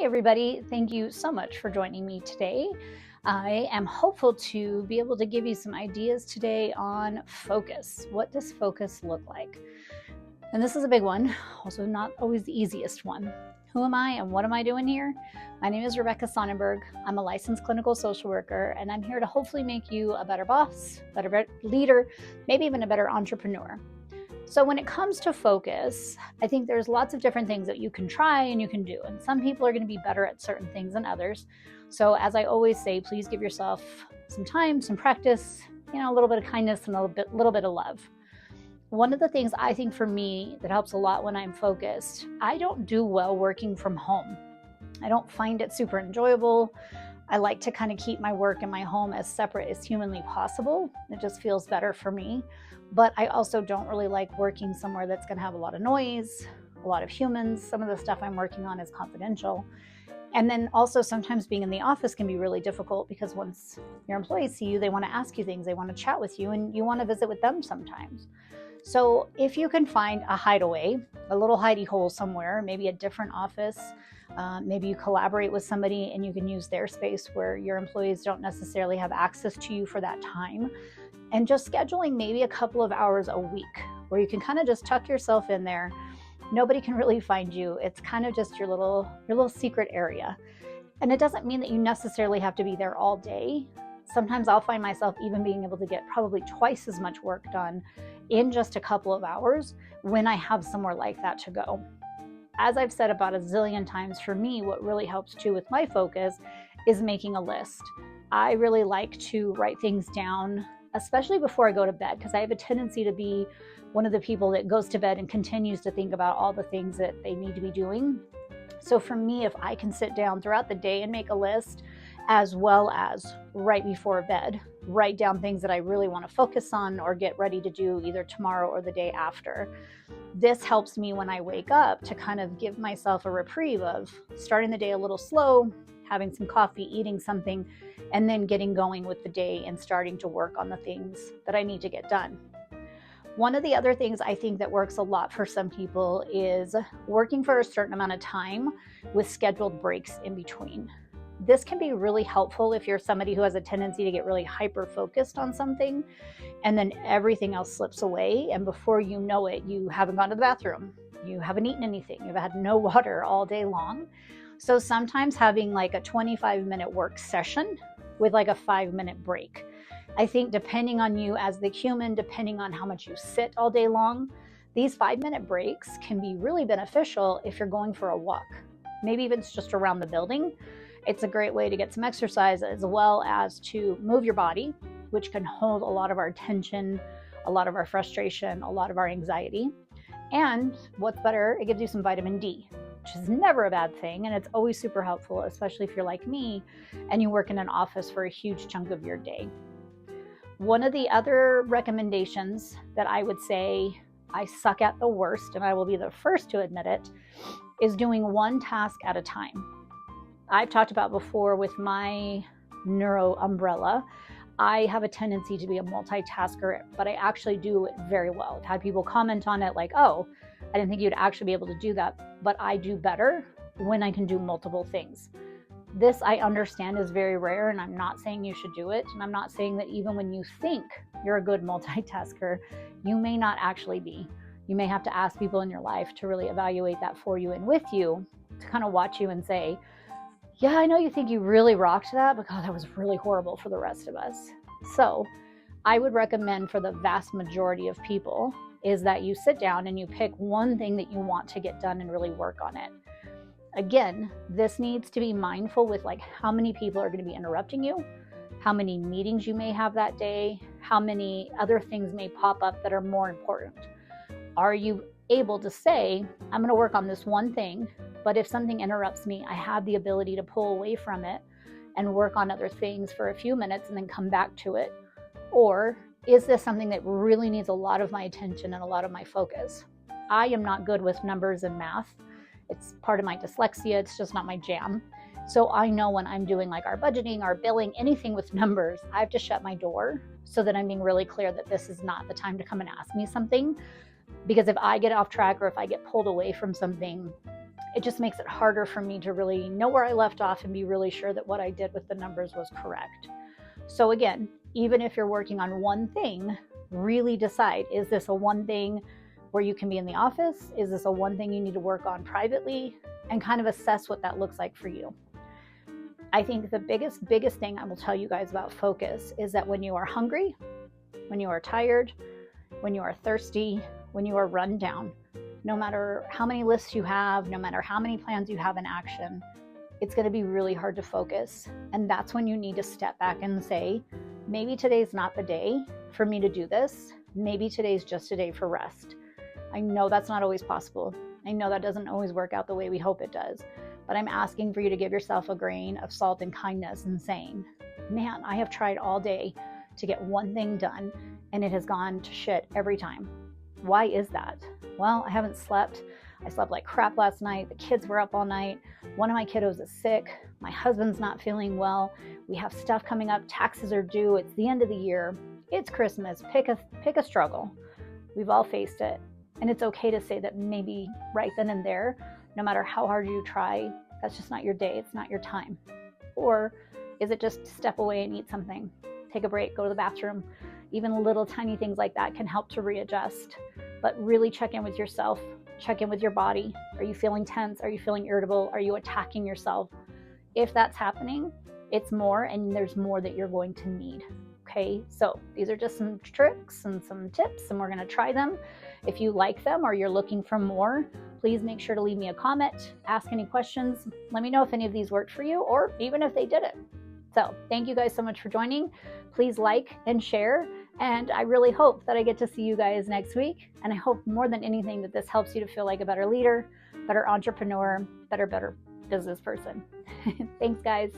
Hi, everybody. Thank you so much for joining me today. I am hopeful to be able to give you some ideas today on focus. What does focus look like? And this is a big one, also not always the easiest one. Who am I and what am I doing here? My name is Rebecca Sonnenberg. I'm a licensed clinical social worker, and I'm here to hopefully make you a better boss, better leader, maybe even a better entrepreneur. So when it comes to focus, I think there's lots of different things that you can try and you can do. And some people are going to be better at certain things than others. So as I always say, please give yourself some time, some practice, a little bit of kindness and a little bit of love. One of the things I think for me that helps a lot when I'm focused, I don't do well working from home. I don't find it super enjoyable. I like to kind of keep my work and my home as separate as humanly possible. It just feels better for me. But I also don't really like working somewhere that's going to have a lot of noise, a lot of humans. Some of the stuff I'm working on is confidential. And then also sometimes being in the office can be really difficult because once your employees see you, they want to ask you things, they want to chat with you, and you want to visit with them sometimes. So if you can find a hideaway, a little hidey hole somewhere, maybe a different office, maybe you collaborate with somebody and you can use their space where your employees don't necessarily have access to you for that time. And just scheduling maybe a couple of hours a week where you can kind of just tuck yourself in there. Nobody can really find you. It's kind of just your little secret area. And it doesn't mean that you necessarily have to be there all day. Sometimes I'll find myself even being able to get probably twice as much work done in just a couple of hours when I have somewhere like that to go. As I've said about a zillion times, for me, what really helps too with my focus is making a list. I really like to write things down, especially before I go to bed, because I have a tendency to be one of the people that goes to bed and continues to think about all the things that they need to be doing. So for me, if I can sit down throughout the day and make a list, as well as right before bed, write down things that I really want to focus on or get ready to do either tomorrow or the day after. This helps me when I wake up to kind of give myself a reprieve of starting the day a little slow, having some coffee, eating something, and then getting going with the day and starting to work on the things that I need to get done. One of the other things I think that works a lot for some people is working for a certain amount of time with scheduled breaks in between. This can be really helpful if you're somebody who has a tendency to get really hyper-focused on something and then everything else slips away, and before you know it, you haven't gone to the bathroom, you haven't eaten anything, you've had no water all day long. So sometimes having like a 25-minute work session with like a 5-minute break. I think depending on you as the human, depending on how much you sit all day long, these 5-minute breaks can be really beneficial if you're going for a walk. Maybe even it's just around the building. It's a great way to get some exercise as well as to move your body, which can hold a lot of our tension, a lot of our frustration, a lot of our anxiety. And what's better, it gives you some vitamin D, which is never a bad thing. And it's always super helpful, especially if you're like me and you work in an office for a huge chunk of your day. One of the other recommendations that I would say I suck at the worst, and I will be the first to admit it, is doing one task at a time. I've talked about before with my neuro umbrella, I have a tendency to be a multitasker, but I actually do it very well. I've had people comment on it like, oh, I didn't think you'd actually be able to do that, but I do better when I can do multiple things. This I understand is very rare, and I'm not saying you should do it. And I'm not saying that even when you think you're a good multitasker, you may not actually be. You may have to ask people in your life to really evaluate that for you and with you to kind of watch you and say, yeah, I know you think you really rocked that, but God, that was really horrible for the rest of us. So I would recommend for the vast majority of people is that you sit down and you pick one thing that you want to get done and really work on it. Again, this needs to be mindful with like how many people are going to be interrupting you, how many meetings you may have that day, how many other things may pop up that are more important. Are you able to say, I'm going to work on this one thing, but if something interrupts me, I have the ability to pull away from it and work on other things for a few minutes and then come back to it? Or is this something that really needs a lot of my attention and a lot of my focus? I am not good with numbers and math. It's part of my dyslexia. It's just not my jam. So I know when I'm doing like our budgeting, our billing, anything with numbers, I have to shut my door so that I'm being really clear that this is not the time to come and ask me something. Because if I get off track or if I get pulled away from something, it just makes it harder for me to really know where I left off and be really sure that what I did with the numbers was correct. So again, even if you're working on one thing, really decide, is this a one thing where you can be in the office? Is this a one thing you need to work on privately? And kind of assess what that looks like for you. I think the biggest thing I will tell you guys about focus is that when you are hungry, when you are tired, when you are thirsty, when you are run down, no matter how many lists you have, no matter how many plans you have in action, it's going to be really hard to focus. And that's when you need to step back and say, maybe today's not the day for me to do this. Maybe today's just a day for rest. I know that's not always possible. I know that doesn't always work out the way we hope it does. But I'm asking for you to give yourself a grain of salt and kindness and saying, man, I have tried all day to get one thing done and it has gone to shit every time. Why is that? Well, I haven't slept. I slept like crap last night. The kids were up all night. One of my kiddos is sick. My husband's not feeling well. We have stuff coming up. Taxes are due. It's the end of the year. It's Christmas. Pick a struggle. We've all faced it. And it's okay to say that maybe right then and there, no matter how hard you try, that's just not your day. It's not your time. Or is it just step away and eat something? Take a break, go to the bathroom. Even little tiny things like that can help to readjust. But really check in with yourself. Check in with your body. Are you feeling tense? Are you feeling irritable? Are you attacking yourself? If that's happening, it's more, and there's more that you're going to need. Okay, so these are just some tricks and some tips, and we're going to try them. If you like them or you're looking for more, please make sure to leave me a comment, ask any questions. Let me know if any of these worked for you, or even if they didn't. So thank you guys so much for joining. Please like and share. And I really hope that I get to see you guys next week. And I hope more than anything that this helps you to feel like a better leader, better entrepreneur, better business person. Thanks, guys.